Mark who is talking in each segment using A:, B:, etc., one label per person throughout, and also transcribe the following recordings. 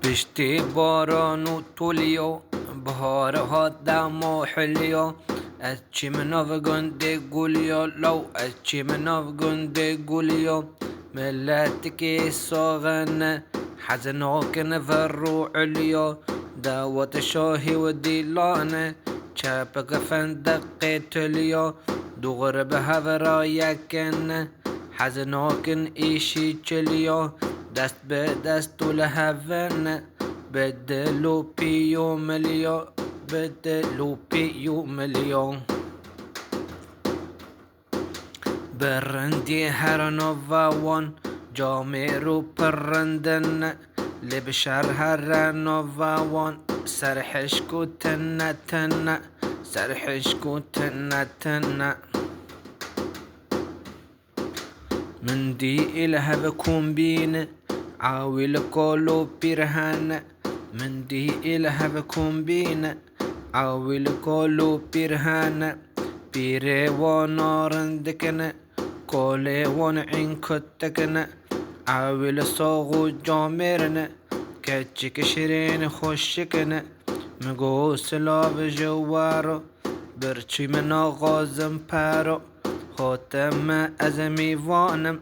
A: بشتي باران و توليو بهارها دم و حليو اتشي مناف گنده گوليو لو اتشي مناف گنده گوليو ملاتكي صاغن حزنوكن فرو عليو داوت شاهي وديلانه چپک فندق تليو دغر بهورا يكن حزنوكن ايشي چليو دست به دست و لهون بدلو پیو ملیو بدلو پیو ملیو برندی هر نووان جامع رو پرندن لبشر هر نووان سرحش کو تنه تنه سرحش کو تنه تنه من دي إلها بكون بين عاول كولو بيرهان من دي إلها بكون بين عاول كولو بيرهان بيري ونارندكن كولي ونعين كتكن عاول صاغو جامرن كتشك شرين خوشكن مگو سلاو جوارو برچی من آغازم پارو خاتم از میوانم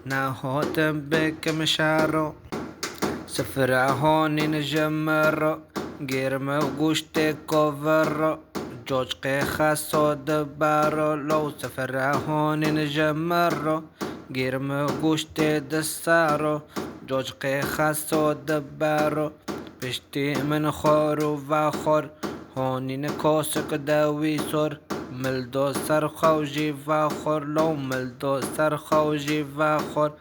A: نه خاتم بکم شارو سفرهانی نجمر گرم گوشت کاور جوجق خساد بارو لو سفرهانی نجمر گرم گوشت دسارو جوجق خساد بارو پشتی من خارو و خور هانین کاسک دوی سر ملدو سر خوجی و خور لو ملدو سر خوجی و خور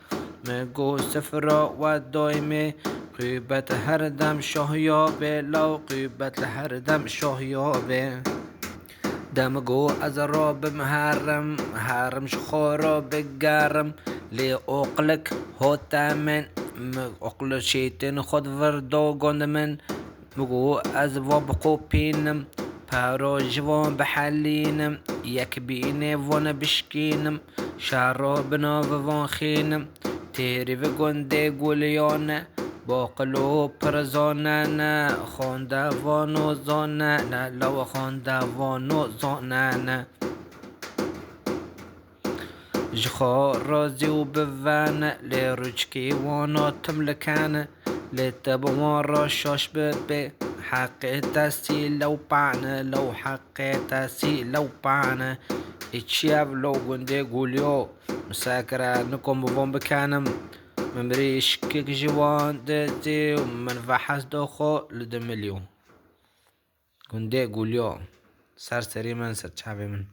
A: مگو سفرا و دایمه قیبت هر دم شاهیابه لو قیبت هر دم شاهیابه دمگو از راب محرم حرم شخورا بگرم لی اقلک هوتمن اقل شیطن خود وردو گند من مگو از وابقو پینم پارو جوان بحلینم یک بینه وان بشکینم شرابنا وان خینم تیری و گنده گولیانه باقلو پرزانه خانده وانو زانه لو خانده وانو زانه جخار رازي وبفانة لرجكي وانا تملكانة لتبو مرة شاش ببي حقي تاسي لو بانا لو حقي تاسي لو بانا اتشياب لو قندي قوليو مساكرة نكم بفون بكانم ممريش كيك جوان دتي ومن فحص دخو لدمليو قندي قوليو سر سري من سر چاوي من